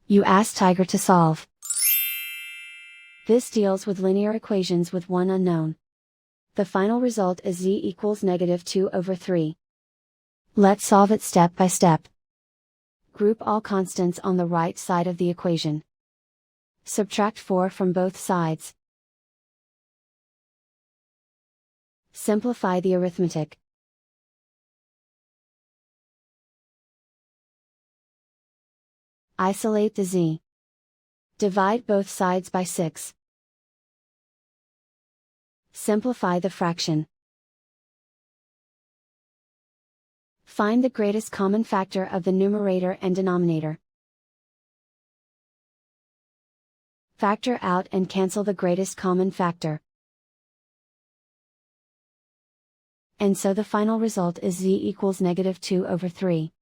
You ask Tiger to solve. This deals with linear equations with one unknown. The final result is z equals -2/3. Let's solve it step by step. Group all constants on the right side of the equation. Subtract 4 from both sides. Simplify the arithmetic. Isolate the z. Divide both sides by 6. Simplify the fraction. Find the greatest common factor of the numerator and denominator. Factor out and cancel the greatest common factor. And so the final result is z equals -2/3.